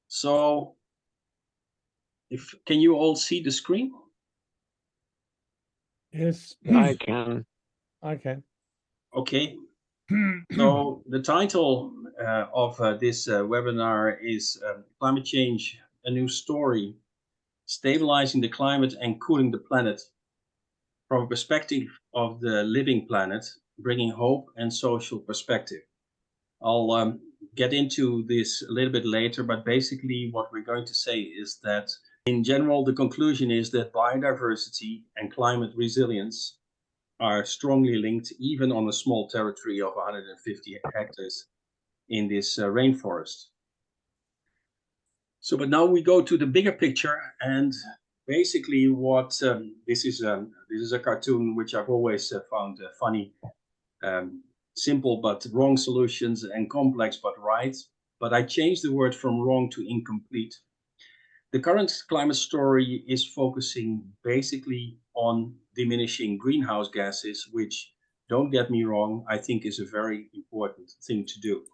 So, can you all see the screen? Yes, I can. I can. Okay. So the title of this webinar is Climate Change, a New Story, Stabilizing the Climate and Cooling the Planet from a Perspective of the Living Planet, Bringing Hope and Social Perspective. I'll get into this a little bit later, but basically what we're going to say is that in general, the conclusion is that biodiversity and climate resilience are strongly linked, even on a small territory of 150 hectares in this rainforest. So, but now we go to the bigger picture, and basically what this is a cartoon which I've always found funny. Simple but wrong solutions and complex but right. But I changed the word from wrong to incomplete. The current climate story is focusing basically on diminishing greenhouse gases, which, don't get me wrong, I think is a very important thing to do.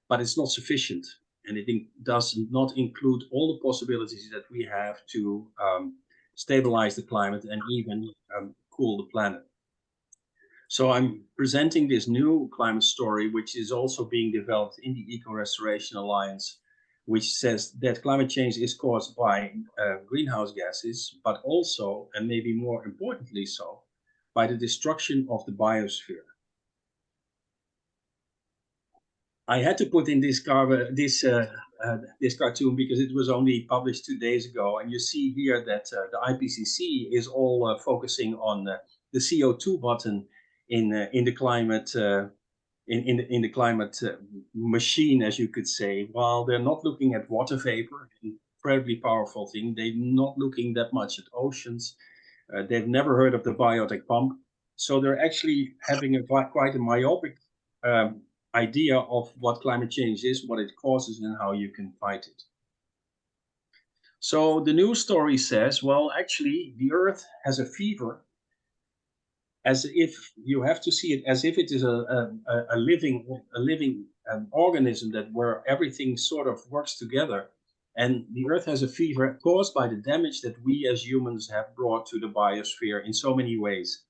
But it's not sufficient, and it does not include all the possibilities that we have to stabilize the climate and even cool the planet. So I'm presenting this new climate story, which is also being developed in the Eco-Restoration Alliance, which says that climate change is caused by greenhouse gases, but also, and maybe more importantly so, by the destruction of the biosphere. I had to put in this cartoon because it was only published 2 days ago, and you see here that the IPCC is all focusing on the CO2 button in the climate in the climate machine, as you could say, while they're not looking at water vapor, an incredibly powerful thing. They're not looking that much at oceans. They've never heard of the biotic pump. So they're actually having quite a myopic idea of what climate change is, what it causes, and how you can fight it. So the news story says, well, actually, the Earth has a fever, as if you have to see it as if it is a living organism that where everything sort of works together. And the Earth has a fever caused by the damage that we as humans have brought to the biosphere in so many ways.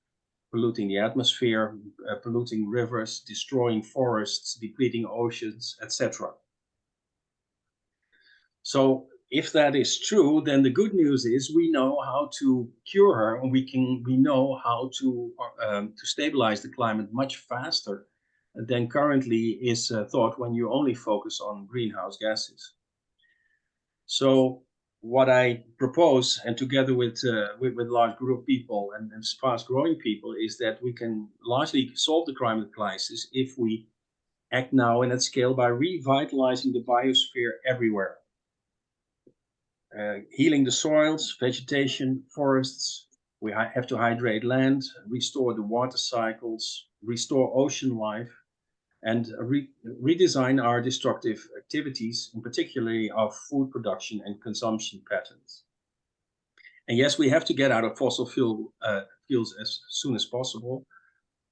Polluting the atmosphere, polluting rivers, destroying forests, depleting oceans, etc. So if that is true, then the good news is we know how to cure her, and we know how to stabilize the climate much faster than currently is thought when you only focus on greenhouse gases. So what I propose, and together with a large group of people and fast-growing people, is that we can largely solve the climate crisis if we act now and at scale by revitalizing the biosphere everywhere. Healing the soils, vegetation, forests. We have to hydrate land, restore the water cycles, restore ocean life, and redesign our destructive activities, in particularly our food production and consumption patterns. And yes, we have to get out of fossil fuels as soon as possible,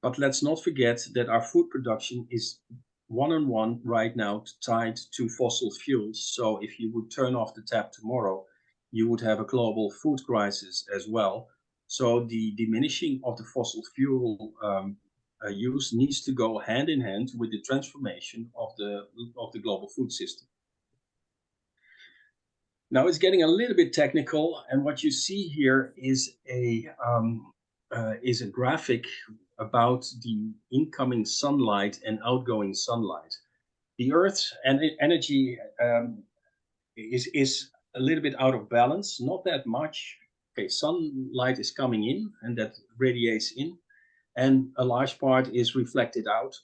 but let's not forget that our food production is one-on-one right now tied to fossil fuels. So if you would turn off the tap tomorrow, you would have a global food crisis as well. So the diminishing of the fossil fuel use needs to go hand in hand with the transformation of the global food system. Now it's getting a little bit technical, and what you see here is a graphic about the incoming sunlight and outgoing sunlight. The Earth's energy is a little bit out of balance, not that much. Okay, sunlight is coming in and that radiates in, and a large part is reflected out.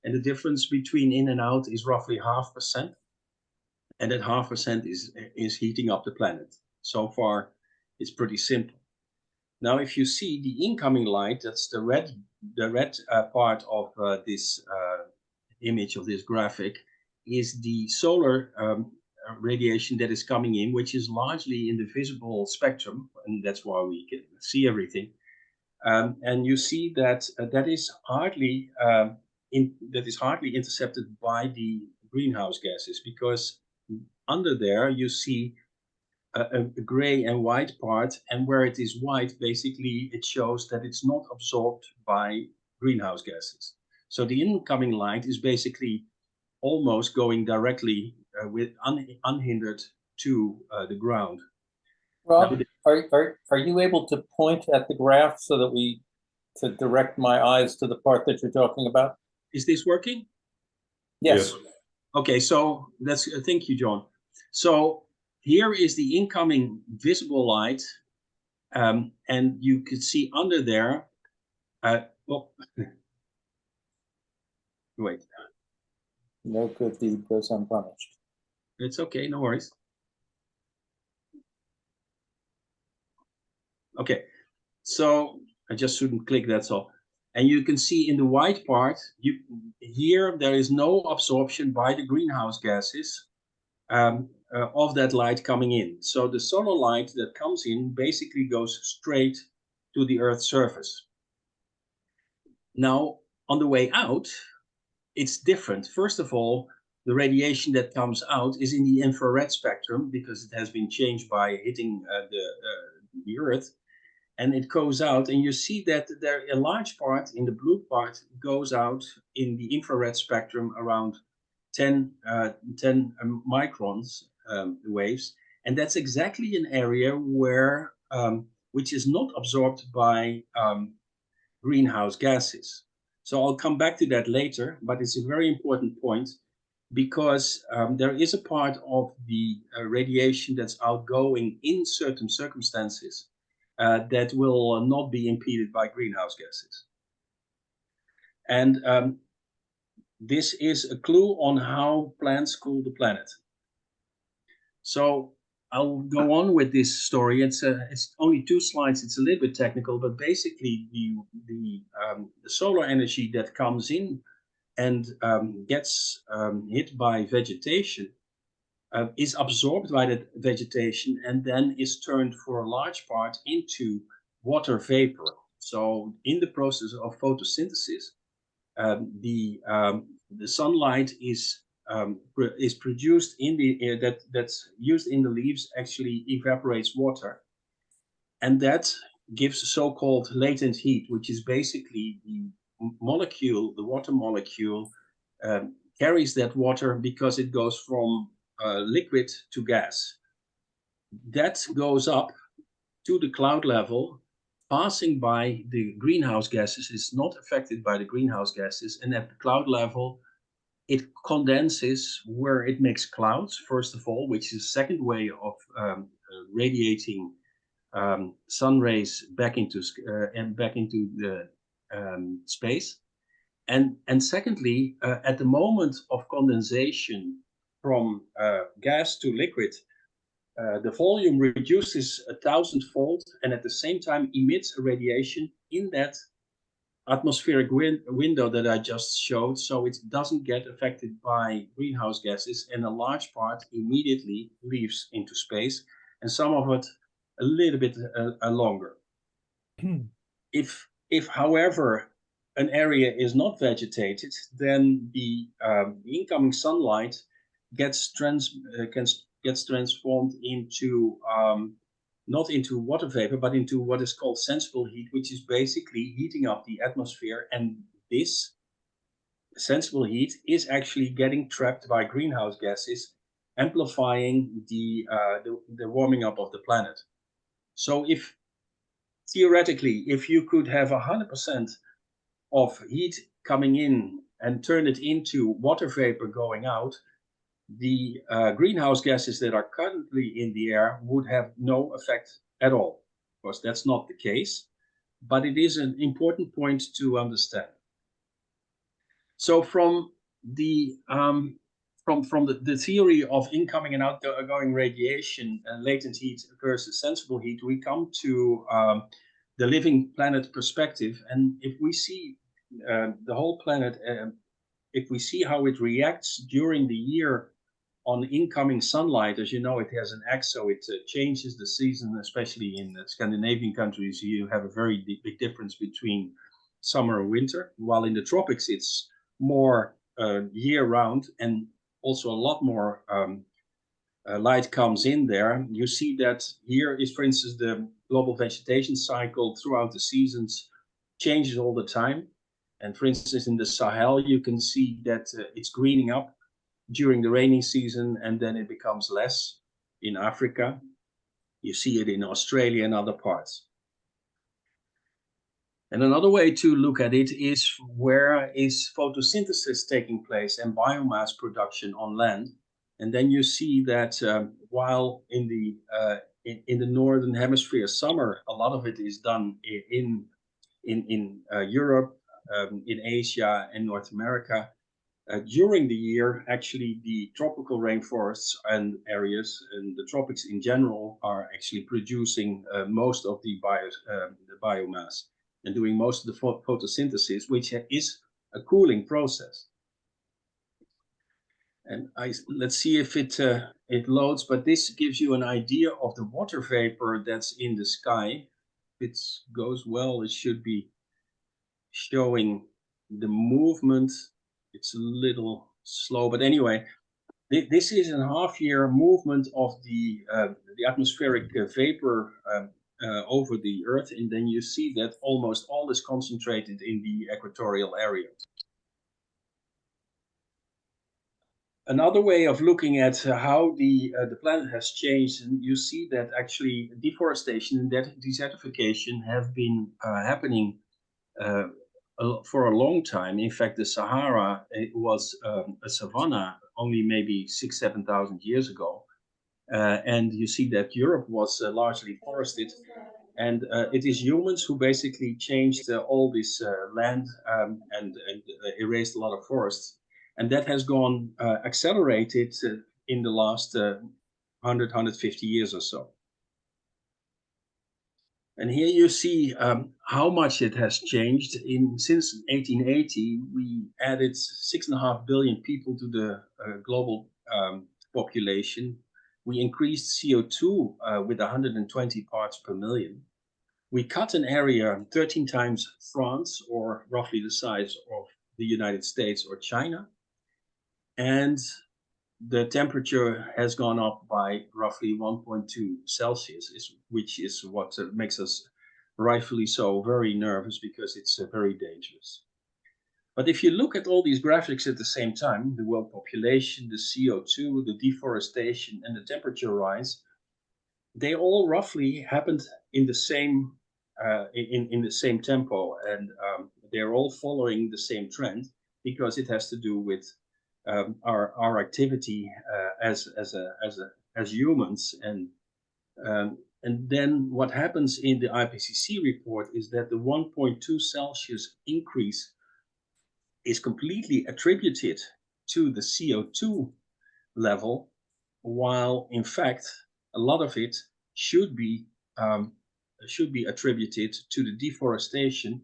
And the difference between in and out is roughly 0.5%. And that 0.5% is heating up the planet. So far, it's pretty simple. Now, if you see the incoming light, that's the red part of this image of this graphic, is the solar radiation that is coming in, which is largely in the visible spectrum, and that's why we can see everything. And you see that that is hardly intercepted by the greenhouse gases, because under there you see a gray and white part, and where it is white, basically it shows that it's not absorbed by greenhouse gases. So the incoming light is basically almost going directly unhindered to the ground. Rob, are you able to point at the graph so that to direct my eyes to the part that you're talking about? Is this working? Yes. Okay, so that's thank you, John. So here is the incoming visible light, and you could see under there. Well, wait. No good deed goes unpunished. It's okay, no worries. Okay, so I just shouldn't click, that's all. And you can see in the white part, here there is no absorption by the greenhouse gases of that light coming in. So the solar light that comes in basically goes straight to the Earth's surface. Now, on the way out, it's different. First of all, the radiation that comes out is in the infrared spectrum, because it has been changed by hitting the Earth. And it goes out, and you see that there a large part in the blue part goes out in the infrared spectrum around 10 microns waves, and that's exactly an area where which is not absorbed by greenhouse gases. So I'll come back to that later, but it's a very important point, because there is a part of the radiation that's outgoing in certain circumstances that will not be impeded by greenhouse gases. And this is a clue on how plants cool the planet. So I'll go on with this story. It's only 2 slides. It's a little bit technical, but basically the solar energy that comes in and gets hit by vegetation is absorbed by that vegetation, and then is turned for a large part into water vapor. So in the process of photosynthesis, the sunlight is produced in the air that's used in the leaves, actually evaporates water, and that gives so-called latent heat, which is basically the molecule, the water molecule, carries that water because it goes from liquid to gas. That goes up to the cloud level, passing by the greenhouse gases. Is not affected by the greenhouse gases, and at the cloud level it condenses, where it makes clouds, first of all, which is a second way of radiating sun rays back into the space. And secondly, at the moment of condensation from gas to liquid, the volume reduces 1,000-fold, and at the same time emits a radiation in that atmospheric window that I just showed, so it doesn't get affected by greenhouse gases, and a large part immediately leaves into space, and some of it a little bit longer. If, however, an area is not vegetated, then the incoming sunlight gets transformed into not into water vapor, but into what is called sensible heat, which is basically heating up the atmosphere. And this sensible heat is actually getting trapped by greenhouse gases, amplifying the warming up of the planet. So if theoretically, if you could have 100% of heat coming in and turn it into water vapor going out, the greenhouse gases that are currently in the air would have no effect at all. Of course, that's not the case, but it is an important point to understand. So from the theory of incoming and outgoing radiation, latent heat versus sensible heat, we come to the living planet perspective. And if we see the whole planet, if we see how it reacts during the year on incoming sunlight. As you know, it has an X, so it changes the season, especially in the Scandinavian countries. You have a very big difference between summer and winter, while in the tropics it's more year-round, and also a lot more light comes in there. You see that here is, for instance, the global vegetation cycle throughout the seasons changes all the time. And for instance, in the Sahel, you can see that it's greening up during the rainy season, and then it becomes less. In Africa, you see it in Australia and other parts. And another way to look at it is, where is photosynthesis taking place and biomass production on land? And then you see that while in the northern hemisphere summer, a lot of it is done in Europe, in Asia and North America. During the year, actually, the tropical rainforests and areas and the tropics in general are actually producing most of the biomass and doing most of the photosynthesis, which is a cooling process. And let's see if it loads, but this gives you an idea of the water vapor that's in the sky. If it goes well, it should be showing the movement. It's a little slow, but anyway, this is a half-year movement of the atmospheric vapor over the Earth, and then you see that almost all is concentrated in the equatorial area. Another way of looking at how the planet has changed, and you see that actually deforestation and desertification have been happening for a long time. In fact, the Sahara, it was a savanna only maybe 6,000–7,000 years ago. And you see that Europe was largely forested. And it is humans who basically changed all this land and erased a lot of forests. And that has gone accelerated in the last 100–150 years or so. And here you see how much it has changed. Since 1880, we added 6.5 billion people to the global population. We increased CO2 with 120 parts per million. We cut an area 13 times France, or roughly the size of the United States or China. And the temperature has gone up by roughly 1.2 Celsius, which is what makes us rightfully so very nervous, because it's very dangerous. But if you look at all these graphics at the same time, the world population, the CO2, the deforestation, and the temperature rise, they all roughly happened in the same in the same tempo, and they're all following the same trend, because it has to do with our activity as humans. And then what happens in the IPCC report is that the 1.2 Celsius increase is completely attributed to the CO2 level, while in fact a lot of it should be attributed to the deforestation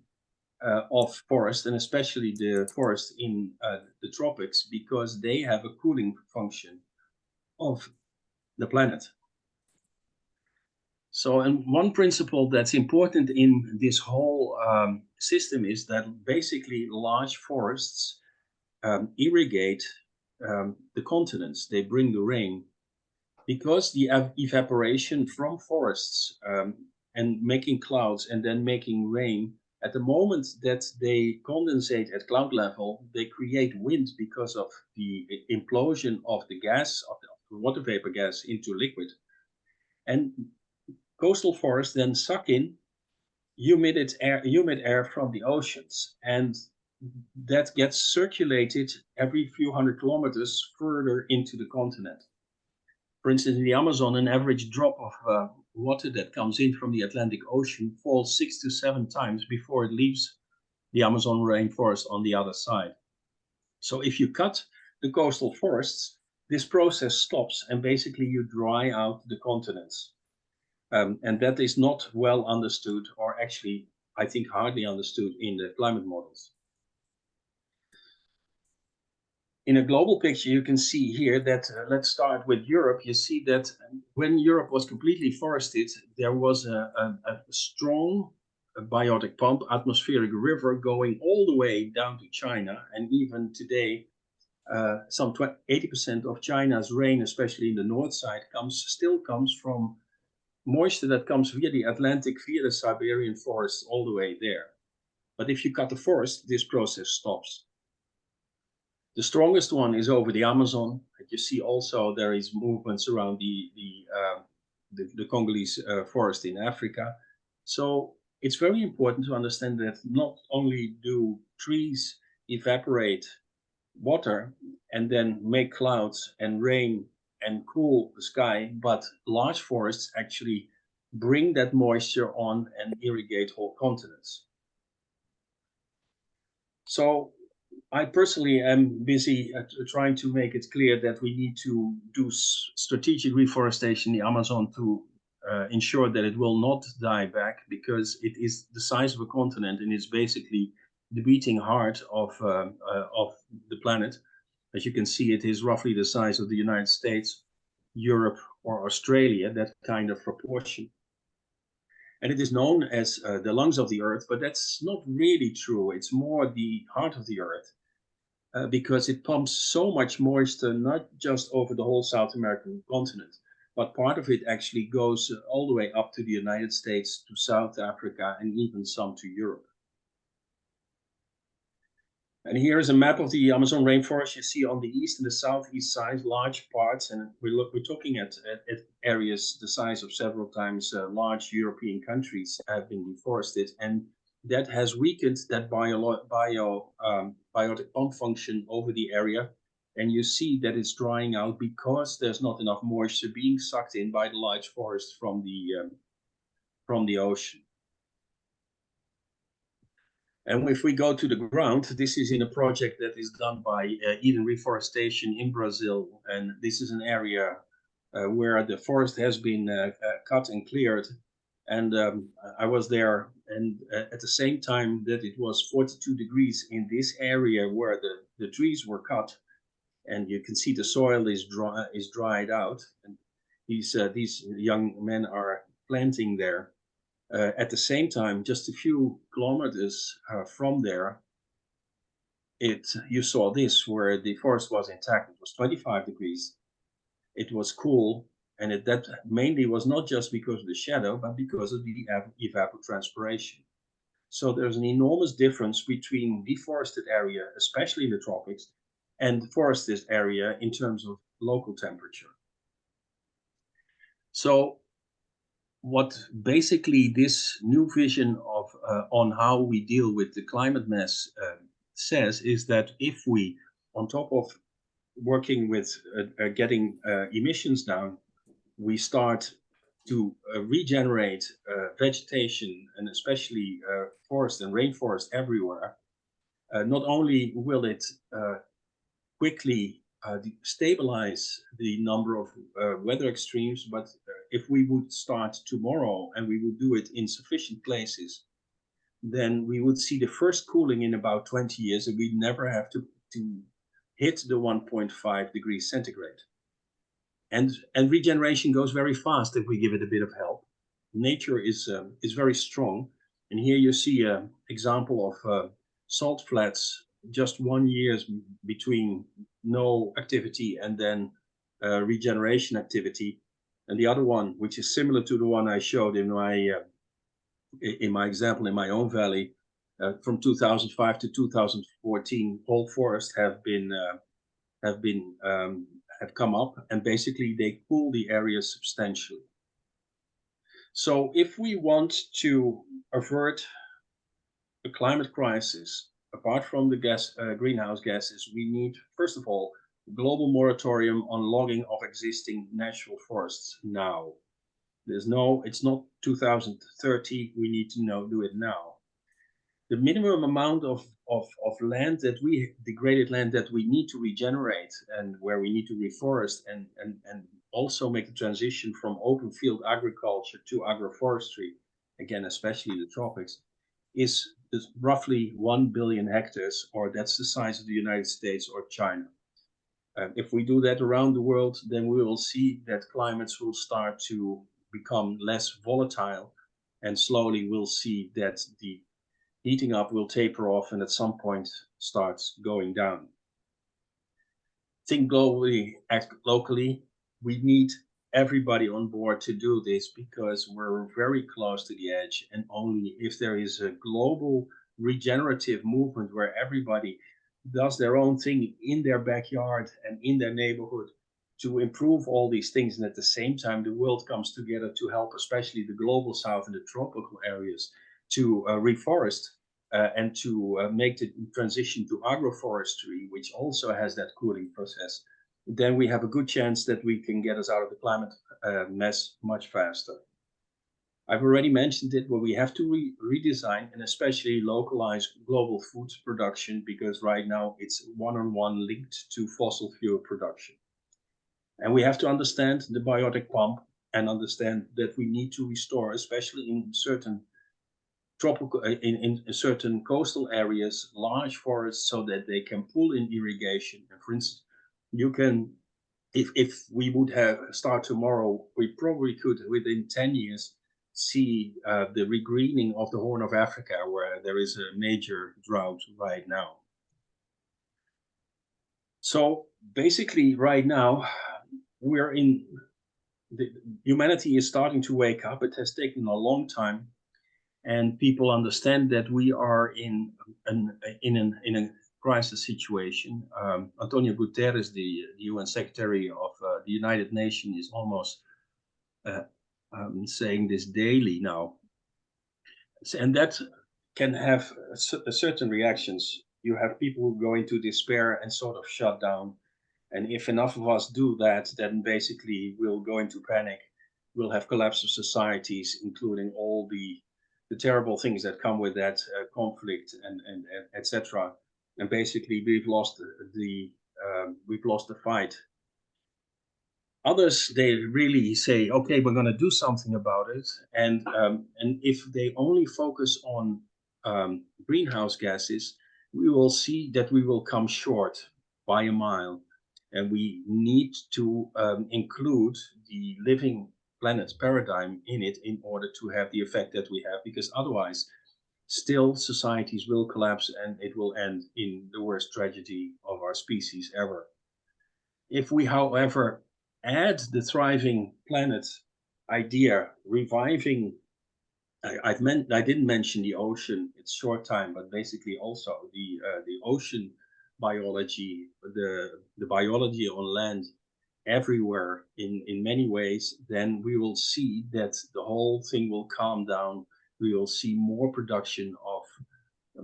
of forest, and especially the forest in the tropics, because they have a cooling function of the planet. So, and one principle that's important in this whole system is that basically large forests irrigate the continents. They bring the rain, because the evaporation from forests and making clouds and then making rain, at the moment that they condensate at cloud level, they create wind because of the implosion of the gas, of the water vapor gas, into liquid. And coastal forests then suck in humid air from the oceans, and that gets circulated every few hundred kilometers further into the continent. For instance, in the Amazon, an average drop of water that comes in from the Atlantic Ocean falls 6 to 7 times before it leaves the Amazon rainforest on the other side. So if you cut the coastal forests, this process stops, and basically you dry out the continents. And that is not well understood, or actually, I think, hardly understood in the climate models. in a global picture, you can see here that, let's start with Europe. You see that when Europe was completely forested, there was a strong biotic pump, atmospheric river going all the way down to China. And even today, some 80% of China's rain, especially in the north side, still comes from moisture that comes via the Atlantic, via the Siberian forest, all the way there. But if you cut the forest, this process stops. The strongest one is over the Amazon. You see also there is movements around the Congolese forest in Africa. So it's very important to understand that not only do trees evaporate water and then make clouds and rain and cool the sky, but large forests actually bring that moisture on and irrigate whole continents. So I personally am busy trying to make it clear that we need to do strategic reforestation in the Amazon to ensure that it will not die back, because it is the size of a continent and it's basically the beating heart of the planet. As you can see, it is roughly the size of the United States, Europe, or Australia, that kind of proportion. And it is known as the lungs of the earth, but that's not really true. It's more the heart of the earth, because it pumps so much moisture, not just over the whole South American continent, but part of it actually goes all the way up to the United States, to South Africa, and even some to Europe. And here is a map of the Amazon rainforest. You see on the east and the southeast side, large parts, and we're talking at areas the size of several times large European countries have been deforested, and that has weakened that biotic pump function over the area. And you see that it's drying out because there's not enough moisture being sucked in by the large forest from the ocean. And if we go to the ground, this is in a project that is done by Eden Reforestation in Brazil. And this is an area where the forest has been cut and cleared. And I was there, and at the same time that it was 42 degrees in this area where the trees were cut, and you can see the soil is dried out. And these young men are planting there. At the same time, just a few kilometers from there, you saw this, where the forest was intact. It was 25 degrees. It was cool, and that mainly was not just because of the shadow, but because of the evapotranspiration. So there's an enormous difference between deforested area, especially in the tropics, and forested area in terms of local temperature. So what basically this new vision of on how we deal with the climate mess says is that if we, on top of working with getting emissions down, we start to regenerate vegetation, and especially forest and rainforest everywhere, not only will it quickly stabilize the number of weather extremes, but if we would start tomorrow and we would do it in sufficient places, then we would see the first cooling in about 20 years, and we'd never have to hit the 1.5 degrees centigrade. And regeneration goes very fast if we give it a bit of help. Nature is very strong. And here you see an example of salt flats, just 1 year between no activity and then regeneration activity. And the other one, which is similar to the one I showed in my example in my own valley, from 2005 to 2014, whole forests have come up, and basically they cool the area substantially. So if we want to avert a climate crisis, apart from the greenhouse gases, we need, first of all, a global moratorium on logging of existing natural forests now. It's not 2030, we need to do it now. The minimum amount of land degraded land that we need to regenerate, and where we need to reforest and also make the transition from open field agriculture to agroforestry, again, especially in the tropics, is roughly 1 billion hectares, or that's the size of the United States or China. If we do that around the world, then we will see that climates will start to become less volatile, and slowly we'll see that the heating up will taper off and at some point starts going down. Think globally, act locally. We need everybody on board to do this because we're very close to the edge, and only if there is a global regenerative movement where everybody does their own thing in their backyard and in their neighborhood to improve all these things, and at the same time the world comes together to help especially the global south and the tropical areas to reforest and to make the transition to agroforestry, which also has that cooling process, then we have a good chance that we can get us out of the climate mess much faster. I've already mentioned it, but we have to redesign and especially localize global food production, because right now it's one-on-one linked to fossil fuel production. And we have to understand the biotic pump and understand that we need to restore, especially in certain tropical, in certain coastal areas, large forests so that they can pull in irrigation. And for instance, you can, if we would have start tomorrow, we probably could within 10 years see the regreening of the Horn of Africa, where there is a major drought right now. So basically right now, humanity is starting to wake up. It has taken a long time, and people understand that we are in a crisis situation. Antonio Guterres, the UN Secretary of the United Nations, is almost saying this daily now, and that can have certain reactions. You have people who go into despair and sort of shut down, and if enough of us do that, then basically we'll go into panic. We'll have collapse of societies, including all the terrible things that come with that conflict and etc. And basically we've lost the fight. Others, they really say, okay, we're going to do something about it, and if they only focus on greenhouse gases, we will see that we will come short by a mile, and we need to include the living planet paradigm in it in order to have the effect that we have, because otherwise still societies will collapse and it will end in the worst tragedy of our species ever. If we, however, add the thriving planet idea, reviving, I didn't mention the ocean, it's short time, but basically also the ocean biology, the biology on land everywhere in many ways, then we will see that the whole thing will calm down. We will see more production of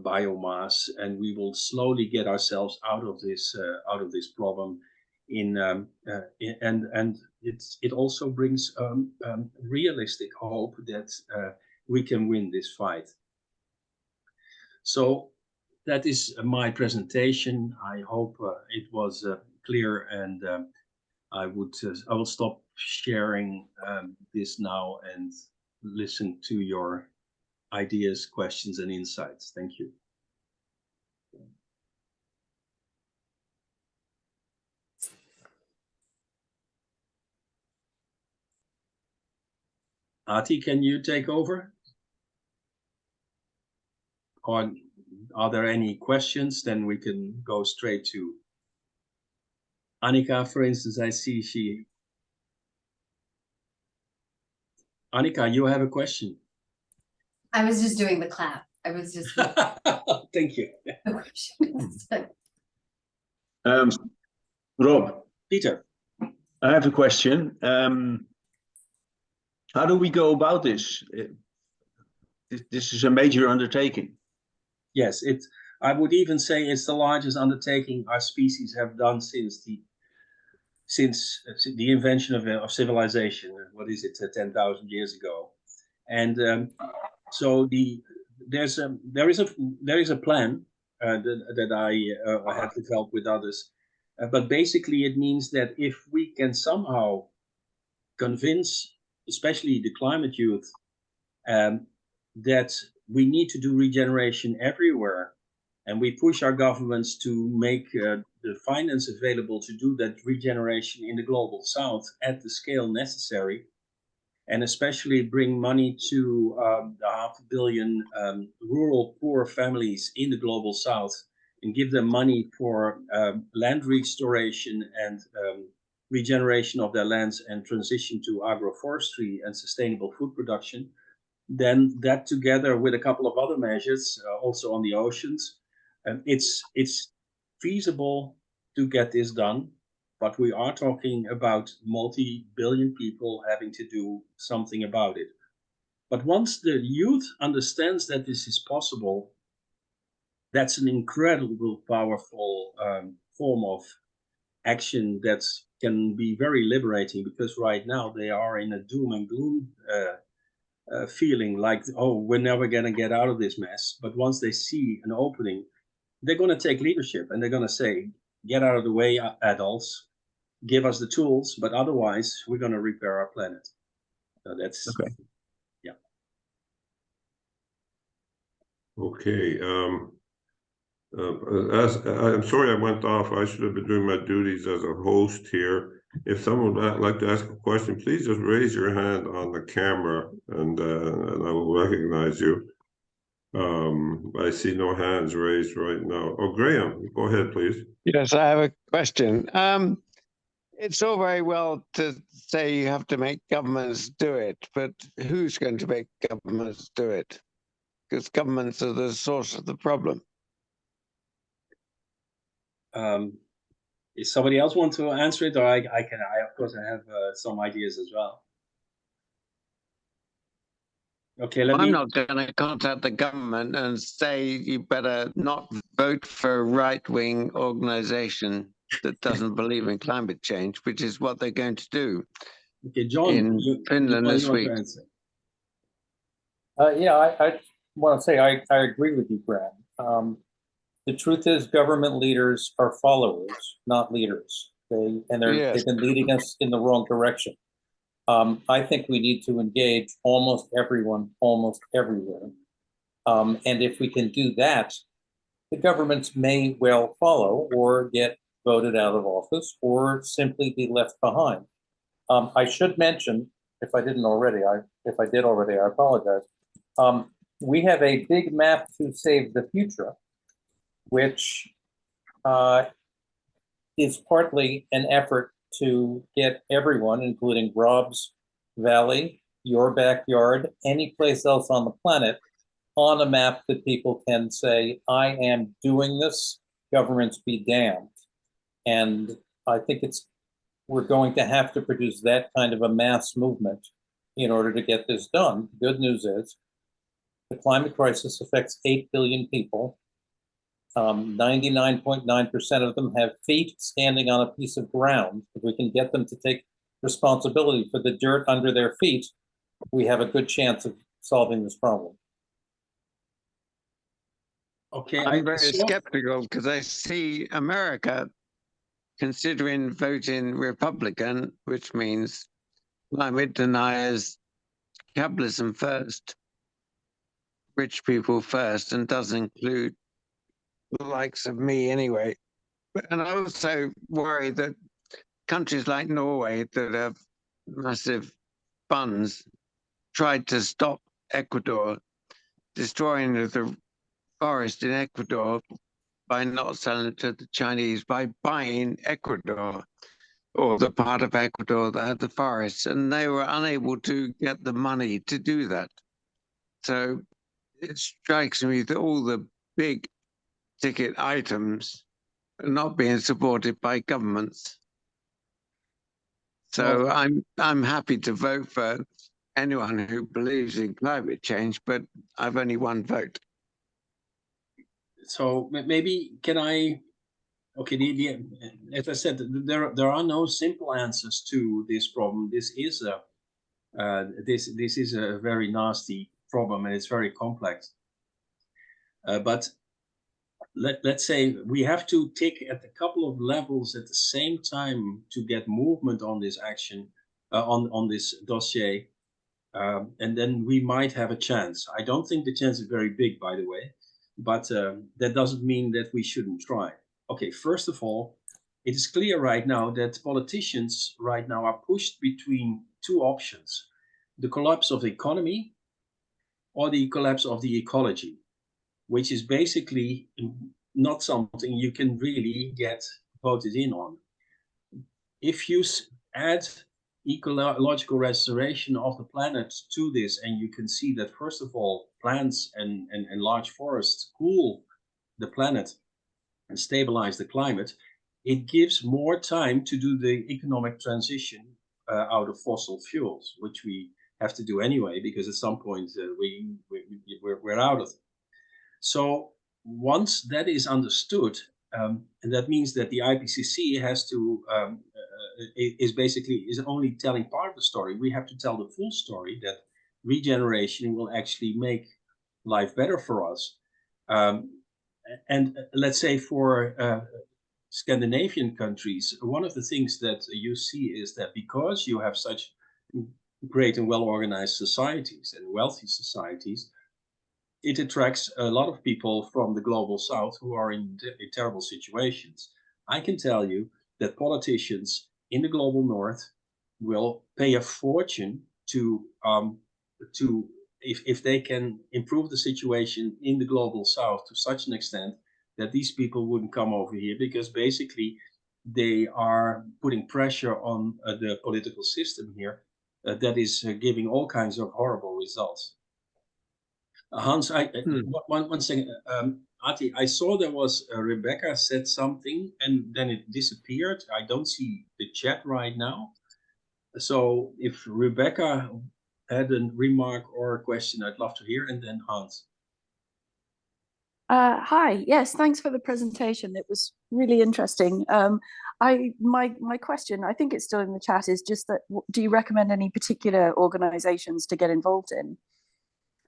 biomass, and we will slowly get ourselves out of this problem. And it also brings realistic hope that we can win this fight. So that is my presentation. I hope it was clear, and I will stop sharing this now and listen to your ideas, questions, and insights. Thank you. Ati, can you take over? Or are there any questions? Then we can go straight to Annika, for instance. I see she... Annika, you have a question. I was just doing the clap. I was just... Thank you. Rob. Peter. I have a question. How do we go about this? This is a major undertaking. Yes, I would even say it's the largest undertaking our species have done since the invention of civilization. What is it, 10,000 years ago? And so there is a plan that I have developed with others, but basically it means that if we can somehow convince, especially the climate youth, that we need to do regeneration everywhere, And we push our governments to make the finance available to do that regeneration in the global south at the scale necessary, and especially bring money to the 500 million rural poor families in the global south and give them money for land restoration and regeneration of their lands and transition to agroforestry and sustainable food production. Then that, together with a couple of other measures, also on the oceans, it's feasible to get this done, but we are talking about multi-billion people having to do something about it. But once the youth understands that this is possible, that's an incredible, powerful form of action that can be very liberating, because right now they are in a doom and gloom feeling like, oh, we're never going to get out of this mess. But once they see an opening, they're going to take leadership and they're going to say, get out of the way, adults, give us the tools, but otherwise we're going to repair our planet. So that's Okay. Yeah. Okay. I'm sorry I went off. I should have been doing my duties as a host here. If someone would like to ask a question, please just raise your hand on the camera, and I will recognize you. I see no hands raised right now. Oh, Graham, go ahead, please. Yes, I have a question. It's all very well to say you have to make governments do it, but who's going to make governments do it? Because governments are the source of the problem. If somebody else want to answer it, or I can. I of course I have some ideas as well. Okay, I'm not going to contact the government and say you better not vote for a right-wing organization that doesn't believe in climate change, which is what they're going to do. Okay, John, in Finland this week. Yeah, I want to say I agree with you, Graham. The truth is, government leaders are followers, not leaders. They've been leading us in the wrong direction. I think we need to engage almost everyone, almost everywhere. And if we can do that, the governments may well follow or get voted out of office or simply be left behind. I should mention, if I didn't already, if I did already, I apologize. We have a big map to save the future, which is partly an effort to get everyone, including Rob's Valley, your backyard, any place else on the planet, on a map that people can say, I am doing this, governments be damned. And I think we're going to have to produce that kind of a mass movement in order to get this done. The good news is the climate crisis affects 8 billion people. 99.9% of them have feet standing on a piece of ground. If we can get them to take responsibility for the dirt under their feet, we have a good chance of solving this problem. Okay, I'm very skeptical because I see America considering voting Republican, which means climate deniers, capitalism first, rich people first, and doesn't include the likes of me anyway. And I also worry that countries like Norway that have massive funds tried to stop Ecuador destroying the forest in Ecuador by not selling it to the Chinese, by buying Ecuador, or the part of Ecuador that had the forests, and they were unable to get the money to do that. So it strikes me that all the big ticket items are not being supported by governments. So I'm happy to vote for anyone who believes in climate change, but I've only one vote. So maybe can I? Okay, as I said, there are no simple answers to this problem. This is a very nasty problem, and it's very complex. But let's say we have to take at a couple of levels at the same time to get movement on this action, on this dossier, and then we might have a chance. I don't think the chance is very big, by the way, but that doesn't mean that we shouldn't try. Okay, first of all, it is clear right now that politicians right now are pushed between two options: the collapse of the economy or the collapse of the ecology, which is basically not something you can really get voted in on. If you add ecological restoration of the planet to this, and you can see that, first of all, plants and large forests cool the planet and stabilize the climate, it gives more time to do the economic transition out of fossil fuels, which we have to do anyway, because at some point we're out of it. So once that is understood, and that means that the IPCC has to is only telling part of the story. We have to tell the full story, that regeneration will actually make life better for us. And let's say for Scandinavian countries, one of the things that you see is that because you have such great and well-organized societies and wealthy societies, it attracts a lot of people from the global south who are in terrible situations. I can tell you that politicians in the global north will pay a fortune to if they can improve the situation in the global south to such an extent that these people wouldn't come over here, because basically they are putting pressure on the political system here that is giving all kinds of horrible results. Hans, one second. Ati, I saw there was Rebecca said something and then it disappeared. I don't see the chat right now. So if Rebecca had a remark or a question, I'd love to hear, and then Hans. Hi, yes, thanks for the presentation. It was really interesting. My question, I think it's still in the chat, is just that, do you recommend any particular organizations to get involved in?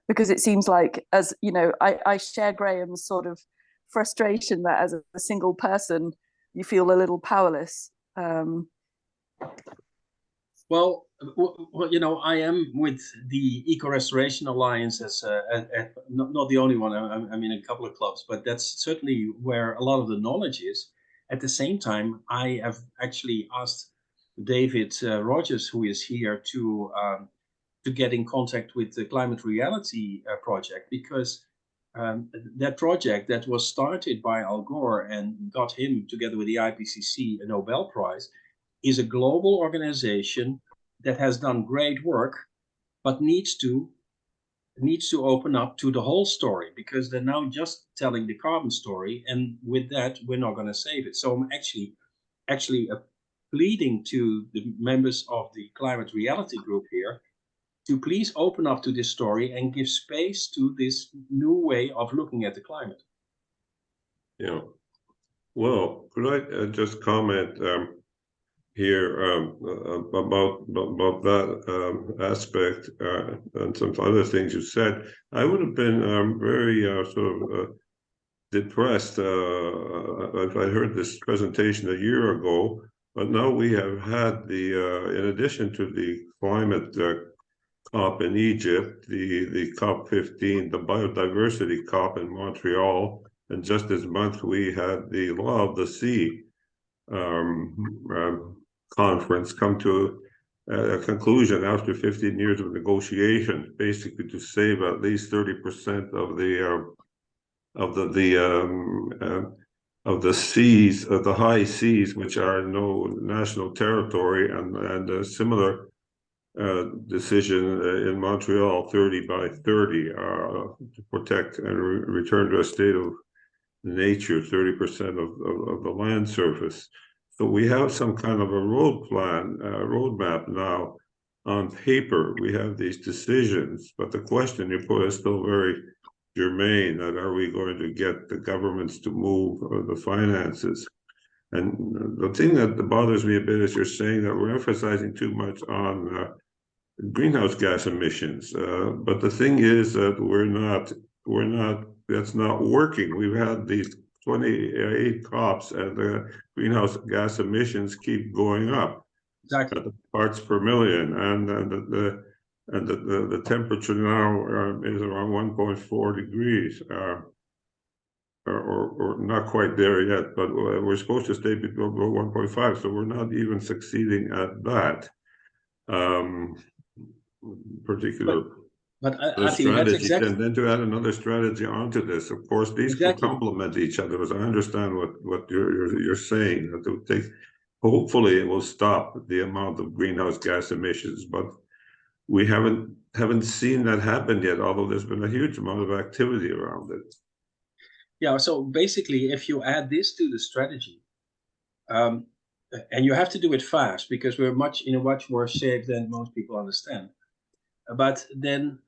Because it seems like, as you know, I share Graham's sort of frustration that as a single person, you feel a little powerless. Well, you know, I am with the Eco Restoration Alliance as not the only one. I'm in a couple of clubs, but that's certainly where a lot of the knowledge is. At the same time, I have actually asked David Rogers, who is here, to get in contact with the Climate Reality project, because that project that was started by Al Gore and got him, together with the IPCC, a Nobel Prize, is a global organization that has done great work, but needs to open up to the whole story, because they're now just telling the carbon story, and with that we're not going to save it. So I'm actually pleading to the members of the Climate Reality group here to please open up to this story and give space to this new way of looking at the climate. Yeah. Well, could I just comment here about that aspect and some other things you said? I would have been very depressed if I heard this presentation a year ago. But now we have had in addition to the climate COP in Egypt, the COP15, the biodiversity COP in Montreal, and just this month we had the Law of the Sea conference come to a conclusion after 15 years of negotiation, basically to save at least 30% of the seas, of the high seas, which are no national territory, and a similar decision in Montreal, 30 by 30, to protect and return to a state of nature, 30% of the land surface. So we have some kind of a roadmap now on paper. We have these decisions, but the question you put is still very germane, that are we going to get the governments to move the finances? And the thing that bothers me a bit is you're saying that we're emphasizing too much on greenhouse gas emissions, but the thing is that that's not working. We've had these 28 COPs, and the greenhouse gas emissions keep going up. Exactly. Parts per million, and the temperature now is around 1.4 degrees. or not quite there yet, but we're supposed to stay below 1.5, so we're not even succeeding at that particular But I think that's strategy. exactly, And then to add another strategy onto this, of course, these exactly. complement each other. As I understand what you're saying, that it will take, hopefully, it will stop the amount of greenhouse gas emissions, but we haven't seen that happen yet. Although there's been a huge amount of activity around it. Yeah. So basically, if you add this to the strategy, and you have to do it fast because we're in a much worse shape than most people understand. But then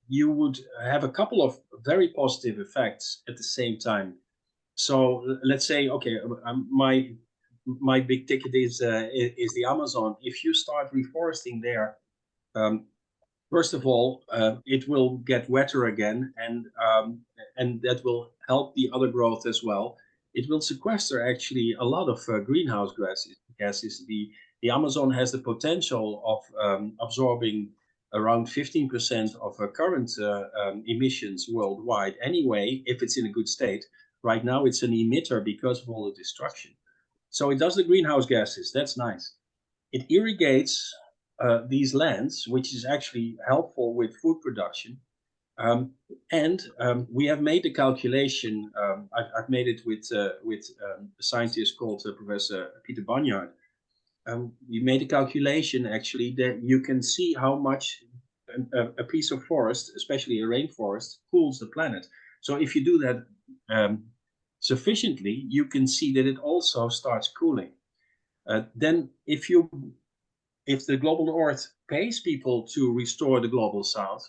you would have a couple of very positive effects at the same time. So let's say, okay, my big ticket is the Amazon. If you start reforesting there, first of all, it will get wetter again, and that will help the other growth as well. It will sequester actually a lot of greenhouse gases. The Amazon has the potential of absorbing around 15% of current emissions worldwide. Anyway, if it's in a good state. Right now, it's an emitter because of all the destruction. So it does the greenhouse gases. That's nice. It irrigates these lands, which is actually helpful with food production. And we have made the calculation. I've made it with a scientist called Professor Peter Banyard. We made a calculation actually that you can see how much a piece of forest, especially a rainforest, cools the planet. So if you do that sufficiently, you can see that it also starts cooling. Then if the global north pays people to restore the global south,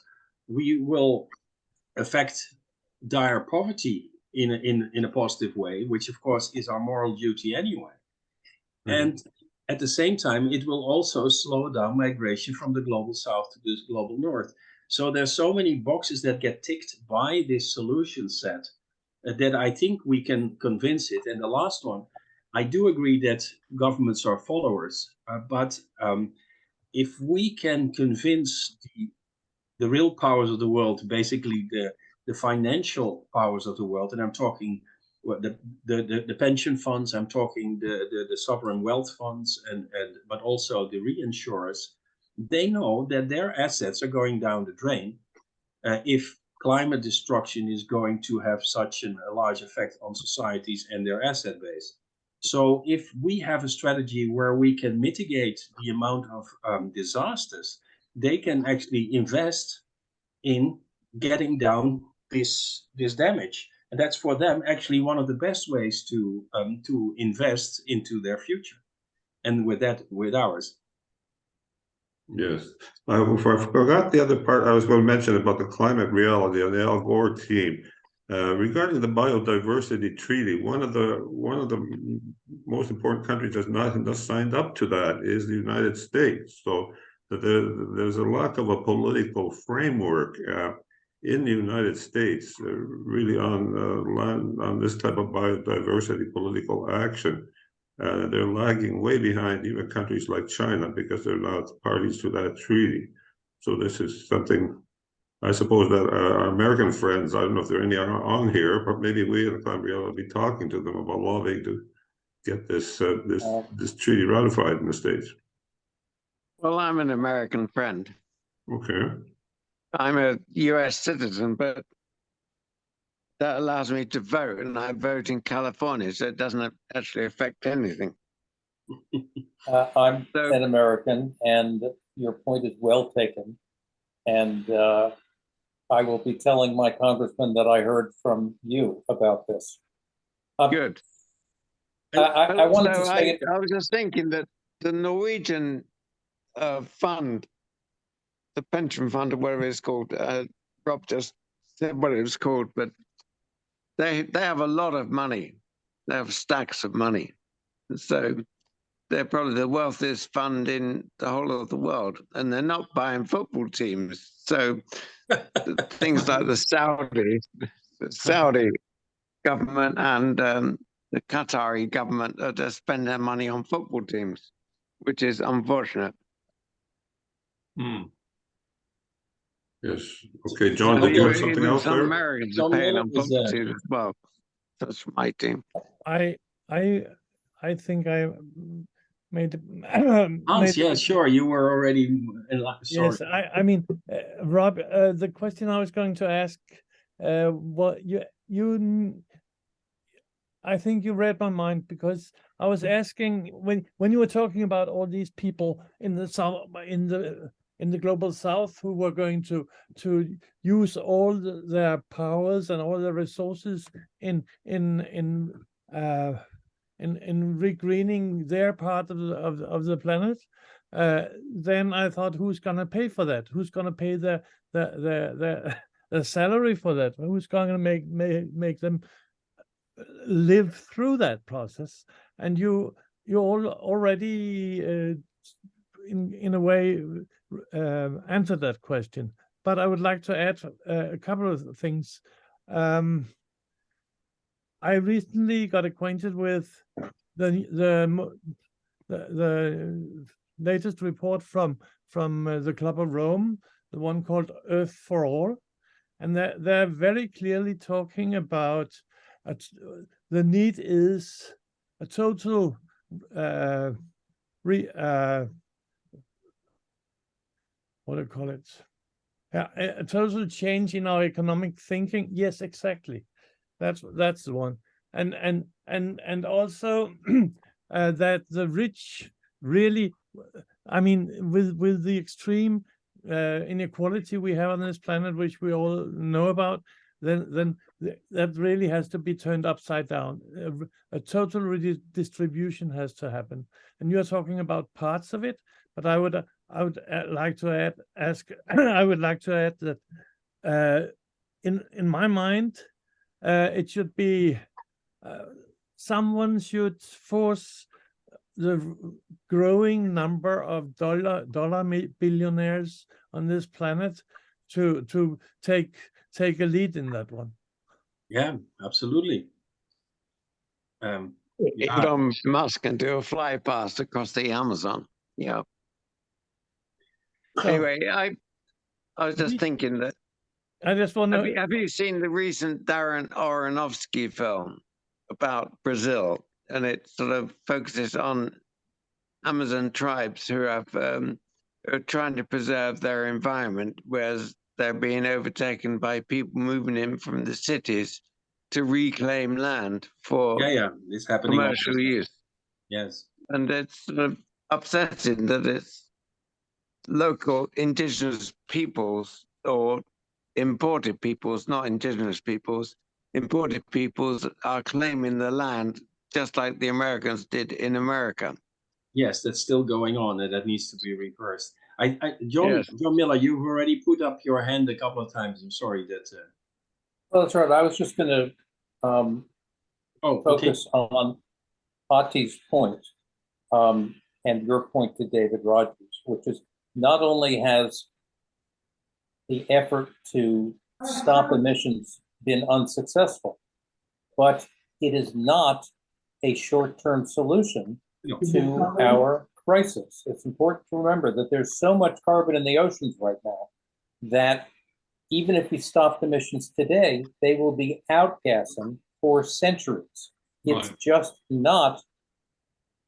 we will affect dire poverty in a positive way, which of course is our moral duty anyway. And at the same time, it will also slow down migration from the global south to the global north. So there's so many boxes that get ticked by this solution set that I think we can convince it. And the last one, I do agree that governments are followers, but if we can convince the real powers of the world, basically the financial powers of the world, and I'm talking the pension funds, I'm talking the sovereign wealth funds, but also the reinsurers, they know that their assets are going down the drain if climate destruction is going to have such a large effect on societies and their asset base. So if we have a strategy where we can mitigate the amount of disasters, they can actually invest in getting down this damage. And that's for them actually one of the best ways to invest into their future. And with that, with ours. Yes, I forgot the other part I was going to mention about the climate reality of the Al Gore team. Regarding the biodiversity treaty, one of the most important countries that's not signed up to that is the United States. So there's a lack of a political framework in the United States, really on this type of biodiversity political action. They're lagging way behind even countries like China because they're not parties to that treaty. So this is something, I suppose, that our American friends, I don't know if there are any on here, but maybe we in the Climate will be talking to them about lobbying to get this treaty ratified in the States. Well, I'm an American friend. Okay. I'm a US citizen, but that allows me to vote, and I vote in California, so it doesn't actually affect anything. I'm an American, and your point is well taken. And I will be telling my congressman that I heard from you about this. Good. I wanted to say I was just thinking that the Norwegian fund, the pension fund or whatever it's called, Rob just said what it was called, but they have a lot of money. They have stacks of money. So they're probably the wealthiest fund in the whole of the world, and they're not buying football teams. So things like the Saudi government and the Qatari government are just spending their money on football teams, which is unfortunate. Yes. Okay, John, did you have something else some there? Americans are paying on football teams as well. That's my team. I think I made Hans, yeah, sure. You were already sorry. yes. I mean, Rob, the question I was going to ask, what you I think you read my mind, because I was asking when you were talking about all these people in the south, in the global south, who were going to use all their powers and all their resources in regreening their part of the planet. Then I thought, who's going to pay for that? Who's going to pay the salary for that? Who's going to make them live through that process? And you all already in a way answered that question, but I would like to add a couple of things. I recently got acquainted with the latest report from the Club of Rome, the one called Earth for All, and they're very clearly talking about the need is a total what do you call it? Yeah, a total change in our economic thinking. Yes, exactly. That's the one. And also that the rich really, I mean, with the extreme inequality we have on this planet, which we all know about, then that really has to be turned upside down. A total redistribution has to happen. And you are talking about parts of it, but I would like to add that in my mind, it should be someone should force the growing number of dollar billionaires on this planet to take a lead in that one. Yeah, absolutely. Elon Musk can do a fly past across the Amazon. Yeah. So, anyway, I was just thinking that. I just want to. Have you seen the recent Darren Aronofsky film about Brazil? And it sort of focuses on Amazon tribes who are trying to preserve their environment, whereas they're being overtaken by people moving in from the cities to reclaim land for it's happening commercial use. Yes. And it's sort of upsetting that it's local indigenous peoples or imported peoples, not indigenous peoples. Imported peoples are claiming the land just like the Americans did in America. Yes, that's still going on, and that needs to be reversed. John Yes. Miller, you've already put up your hand a couple of times. I'm sorry that. Well, that's right. I was just going to focus on Ati's point and your point to David Rogers, which is not only has the effort to stop emissions been unsuccessful, but it is not a short-term solution to our crisis. It's important to remember that there's so much carbon in the oceans right now that even if we stopped emissions today, they will be outgassing for centuries. It's just not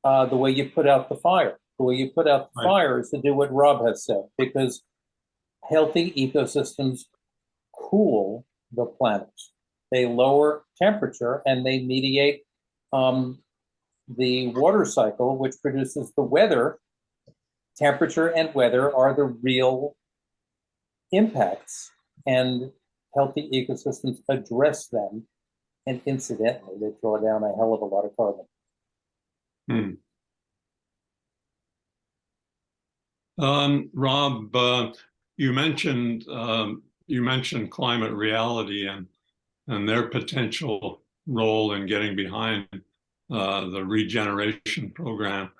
the way you put out the fire. The way you put out the fire is to do what Rob has said, because healthy ecosystems cool the planet. They lower temperature and they mediate the water cycle, which produces the weather. Temperature and weather are the real impacts, and healthy ecosystems address them. And incidentally, they draw down a hell of a lot of carbon. Rob, you mentioned climate reality and their potential role in getting behind the regeneration program.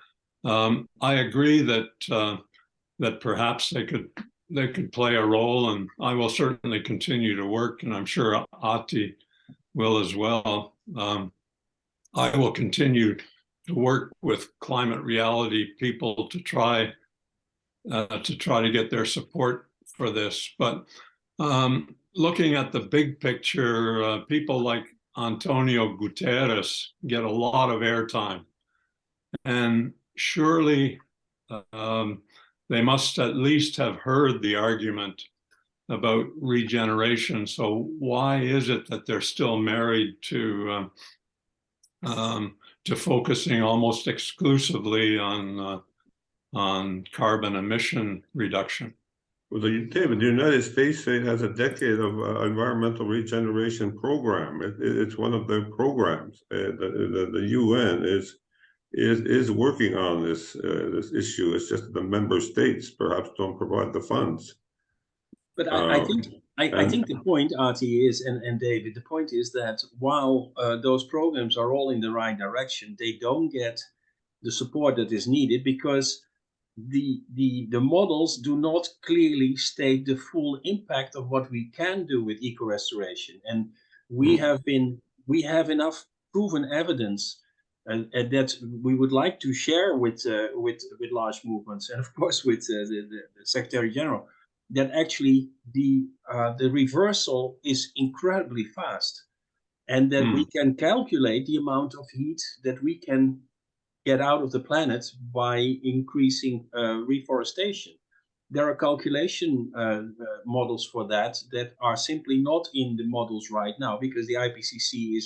I agree that perhaps they could play a role, and I will certainly continue to work, and I'm sure Ati will as well. I will continue to work with climate reality people to try to get their support for this. But looking at the big picture, people like Antonio Guterres get a lot of airtime. And surely they must at least have heard the argument about regeneration. So why is it that they're still married to focusing almost exclusively on carbon emission reduction? Well, David, the United States has a decade of environmental regeneration program. It's one of their programs. The UN is working on this issue. It's just the member states perhaps don't provide the funds. But I think the point, Artie, is, and David, the point is that while those programs are all in the right direction, they don't get the support that is needed because the models do not clearly state the full impact of what we can do with eco-restoration. And we have enough proven evidence that we would like to share with large movements and of course with the Secretary General, that actually the reversal is incredibly fast, and that we can calculate the amount of heat that we can get out of the planet by increasing reforestation. There are calculation models for that are simply not in the models right now because the IPCC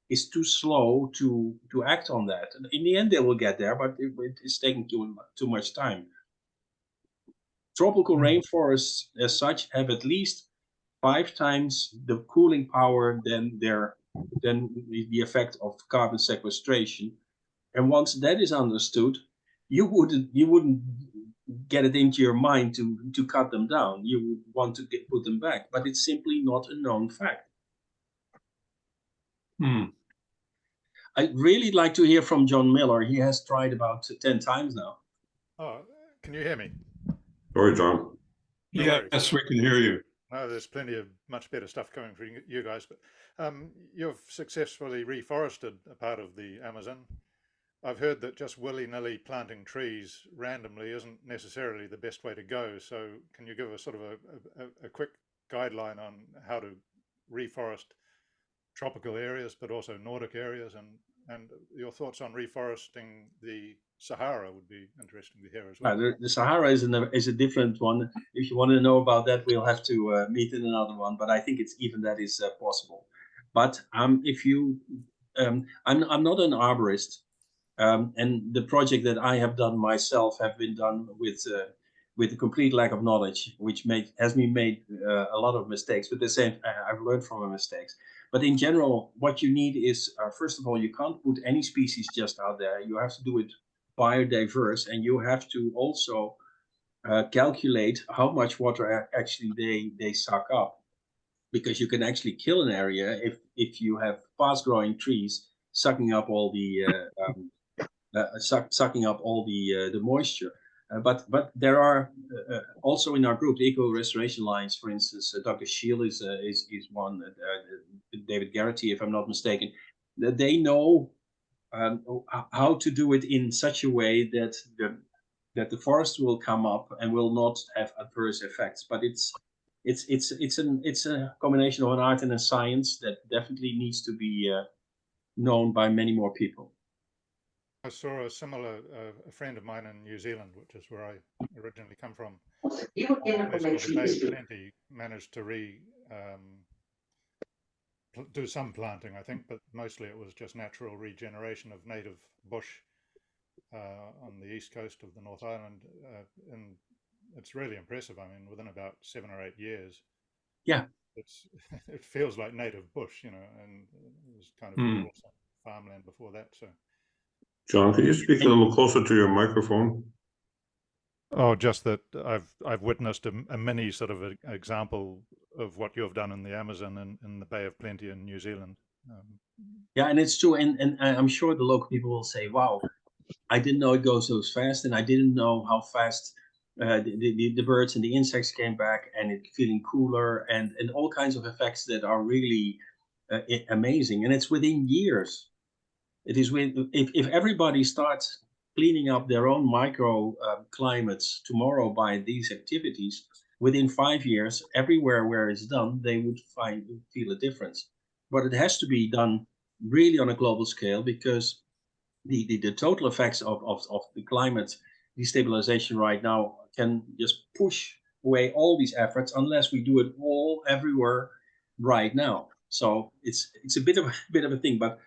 is too slow to act on that. And in the end, they will get there, but it's taking too much time. Tropical rainforests, as such, have at least 5 times the cooling power than the effect of carbon sequestration. And once that is understood, you wouldn't get it into your mind to cut them down. You would want to put them back, but it's simply not a known fact. I'd really like to hear from John Miller. He has tried about 10 times now. Oh, can you hear me? Sorry, John. Yes, we can hear you. No, there's plenty of much better stuff coming from you guys, but you've successfully reforested a part of the Amazon. I've heard that just willy-nilly planting trees randomly isn't necessarily the best way to go. So can you give us sort of a quick guideline on how to reforest tropical areas, but also Nordic areas, and your thoughts on reforesting the Sahara would be interesting to hear as well. The Sahara is a different one. If you want to know about that, we'll have to meet in another one. But I think it's even that is possible. But if you, I'm not an arborist, and the project that I have done myself have been done with a complete lack of knowledge, which has me made a lot of mistakes. But the same, I've learned from my mistakes. But in general, what you need is, first of all, you can't put any species just out there. You have to do it biodiverse, and you have to also calculate how much water actually they suck up, because you can actually kill an area if you have fast-growing trees sucking up all the the moisture. But there are also in our group, the eco-restoration lines, for instance, Dr. Scheel is one, David Garrity, if I'm not mistaken, that they know how to do it in such a way that the forest will come up and will not have adverse effects. But it's a combination of an art and a science that definitely needs to be known by many more people. I saw a similar, a friend of mine in New Zealand, which is where I originally come from, Plenty managed to do some planting, I think, but mostly it was just natural regeneration of native bush on the east coast of the North Island. And it's really impressive. I mean, within about 7 or 8 years, yeah, it feels like native bush, you know, and it was kind of farmland before that. So, John, can you speak a little closer to your microphone? Oh, just that I've witnessed a mini sort of example of what you've done in the Amazon and in the Bay of Plenty in New Zealand. Yeah, and it's true, and I'm sure the local people will say, "Wow, I didn't know it goes so fast, and I didn't know how fast the birds and the insects came back, and it feeling cooler, and all kinds of effects that are really amazing, and it's within years." It is if everybody starts cleaning up their own microclimates tomorrow by these activities, within 5 years, everywhere where it's done, they would feel a difference. but it has to be done really on a global scale, because the total effects of the climate destabilization right now can just push away all these efforts unless we do it all everywhere right now. So it's a bit of a thing, but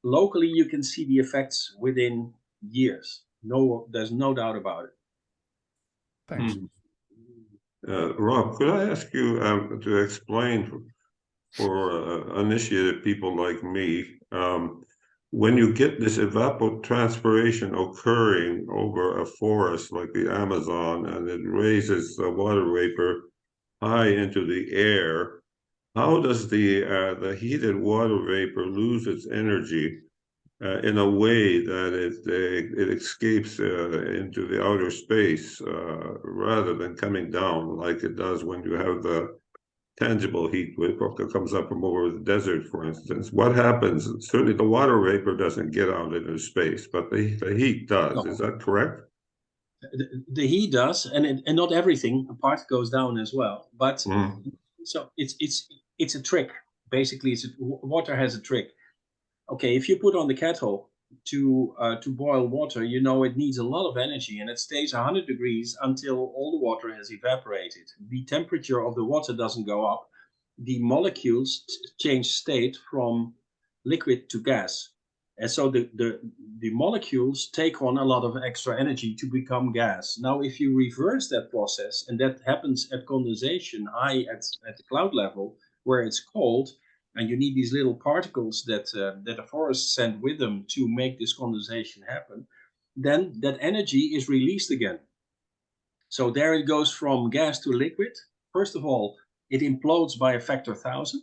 locally you can see the effects within years. No, there's no doubt about it. Thanks. Rob, could I ask you to explain for uninitiated people like me, when you get this evapotranspiration occurring over a forest like the Amazon, and it raises the water vapor high into the air, how does the heated water vapor lose its energy in a way that it escapes into the outer space rather than coming down like it does when you have the tangible heat wave that comes up from over the desert, for instance? What happens? Certainly the water vapor doesn't get out into space, but the heat does. No. Is that correct? The heat does, and not everything. A part goes down as well. But so it's a trick. Basically, water has a trick. Okay, if you put on the kettle to boil water, you know it needs a lot of energy, and it stays 100 degrees until all the water has evaporated. The temperature of the water doesn't go up. The molecules change state from liquid to gas. And so the molecules take on a lot of extra energy to become gas. Now, if you reverse that process, and that happens at condensation high at the cloud level, where it's cold, and you need these little particles that the forests send with them to make this condensation happen, then that energy is released again. So there it goes from gas to liquid. First of all, it implodes by a factor 1,000.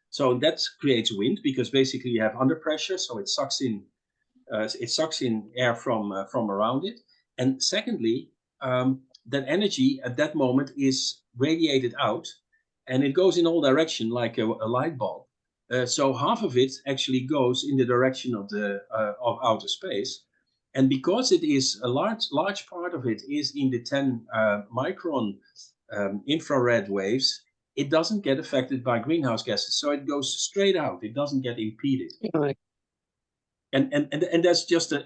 So that creates wind, because basically you have under pressure, so it sucks in air from around it. And secondly, that energy at that moment is radiated out, and it goes in all direction like a light bulb. So half of it actually goes in the direction of outer space, and because it is a large part of it is in the 10 micron infrared waves, it doesn't get affected by greenhouse gases, so it goes straight out. It doesn't get impeded. Right. And that's just a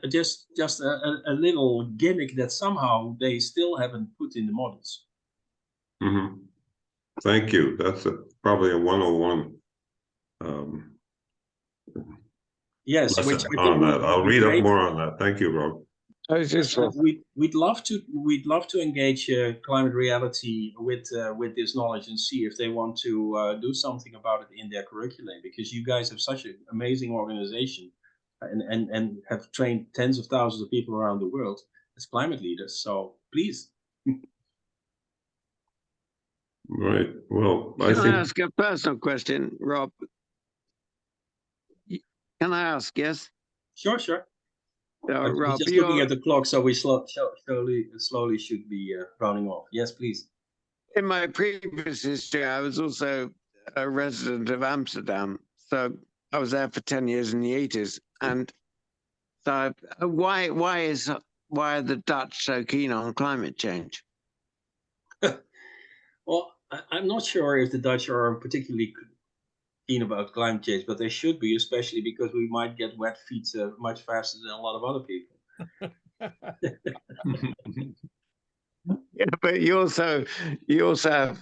little gimmick that somehow they still haven't put in the models. Mm-hmm. Thank you. That's probably a 101. Yes, which I think on that. I'll read up more on that. Thank you, Rob. We'd love to engage climate reality with this knowledge and see if they want to do something about it in their curriculum, because you guys have such an amazing organization and have trained tens of thousands of people around the world as climate leaders. So please. Right. Well, Can I ask a personal question, Rob? Can I ask? Yes. Sure. Rob, just looking at the clock, so we slowly should be rounding off. Yes, please. In my previous history, I was also a resident of Amsterdam, so I was there for 10 years in the 80s. And so, why are the Dutch so keen on climate change? Well, I'm not sure if the Dutch are particularly keen about climate change, but they should be, especially because we might get wet feet much faster than a lot of other people. Yeah, but you also have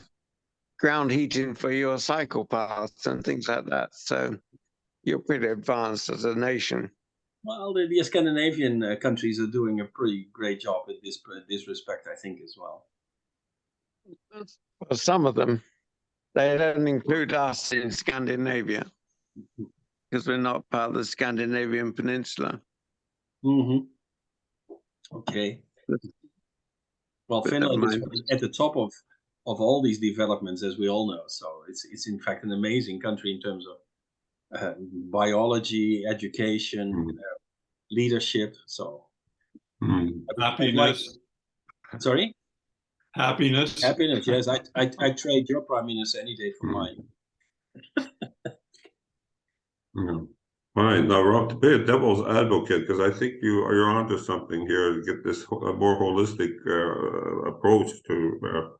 ground heating for your cycle paths and things like that. So you're pretty advanced as a nation. Well, the Scandinavian countries are doing a pretty great job in this respect, I think, as well. Well, some of them. They don't include us in Scandinavia because we're not part of the Scandinavian peninsula. Mm-hmm. Okay. Well, Finland is at the top of all these developments, as we all know. So it's in fact an amazing country in terms of biology, education, leadership. So happiness. Sorry. Happiness. Yes, I trade your prime minister any day for mine. All right, now Rob, to be a devil's advocate, because I think you're onto something here to get this more holistic approach to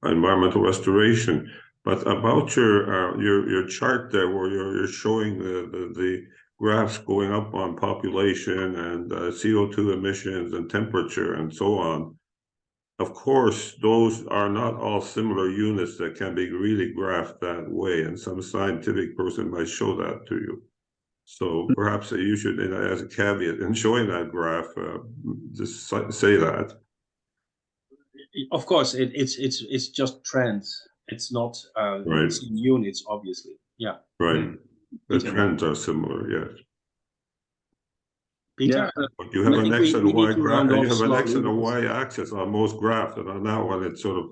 environmental restoration. But about your chart there, where you're showing the graphs going up on population and CO2 emissions and temperature and so on. Of course, those are not all similar units that can be really graphed that way, and some scientific person might show that to you. So perhaps you should, as a caveat, in showing that graph, just say that. Of course, it's just trends. It's not Right. it's in units, obviously. Yeah. Right. The Peter. trends are similar, yes. Peter, But you have I an think X and a we need Y to graph, round and off you have an X and a slowly, Y axis on most graphs, and on that one, it's sort of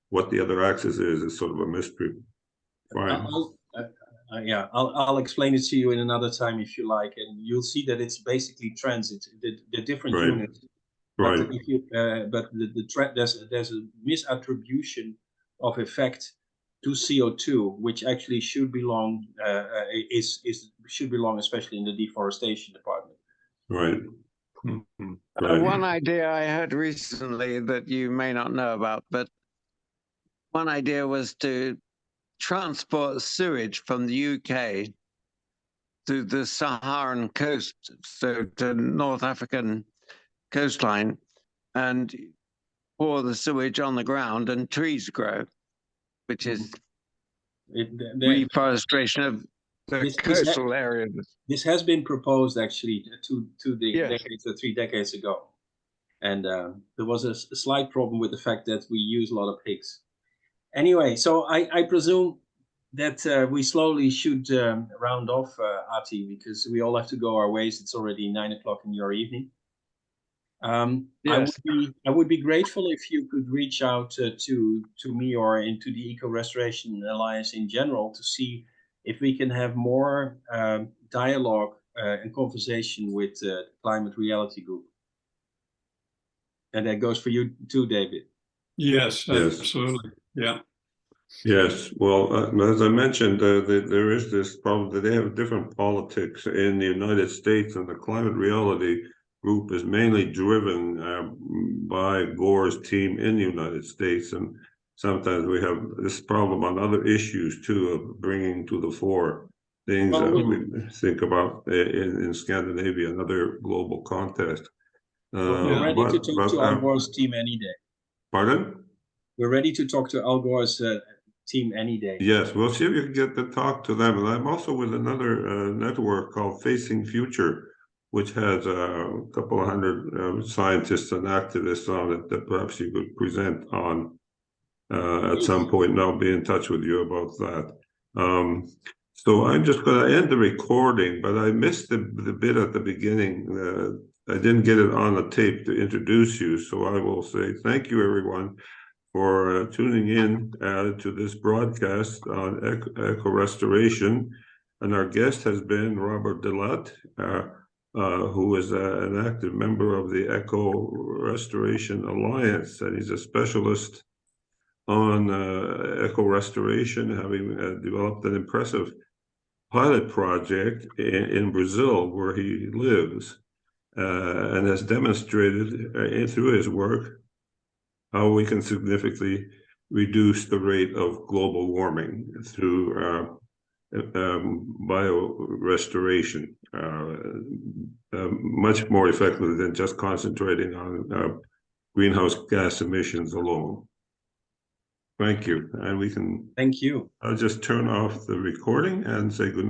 what the other axis is sort of a mystery. Fine. I'll explain it to you in another time if you like, and you'll see that it's basically trends. It's the different Right. units. Right. But if you but the trend there's a misattribution of effect to CO2, which actually should belong should belong especially in the deforestation department. Right. One idea I heard recently that you may not know about, but one idea was to transport sewage from the UK to the Saharan coast, so to North African coastline, and pour the sewage on the ground and trees grow, which is reforestation of the coastal area. This has been proposed actually 2 Yes. decades or 3 decades ago, and there was a slight problem with the fact that we use a lot of pigs. Anyway, so I presume that we slowly should round off, Ati, because we all have to go our ways. It's already 9 o'clock in your evening. Yes. I would be grateful if you could reach out to me or into the Eco Restoration Alliance in general to see if we can have more dialogue and conversation with the Climate Reality Group. And that goes for you too, David. Yes, Yes. absolutely. Yeah. Yes, well, as I mentioned, there is this problem that they have different politics in the United States, and the Climate Reality Group is mainly driven by Gore's team in the United States, and sometimes we have this problem on other issues too of bringing to the fore things that we think about in Scandinavia and other global context. We're ready to talk to Al Gore's team any day. Pardon? We're ready to talk to Al Gore's team any day. Yes, we'll see if you can get to talk to them. And I'm also with another network called Facing Future, which has a couple of hundred scientists and activists on it that perhaps you could present on at some point, and I'll be in touch with you about that. So I'm just going to end the recording, but I missed the bit at the beginning. I didn't get it on the tape to introduce you, so I will say thank you, everyone, for tuning in to this broadcast on eco restoration. And our guest has been Robert DeLat, who is an active member of the Eco Restoration Alliance, and he's a specialist on eco restoration, having developed an impressive pilot project in Brazil where he lives, and has demonstrated through his work how we can significantly reduce the rate of global warming through biorestoration, much more effectively than just concentrating on greenhouse gas emissions alone. Thank you. And we can. Thank you. I'll just turn off the recording and say good night.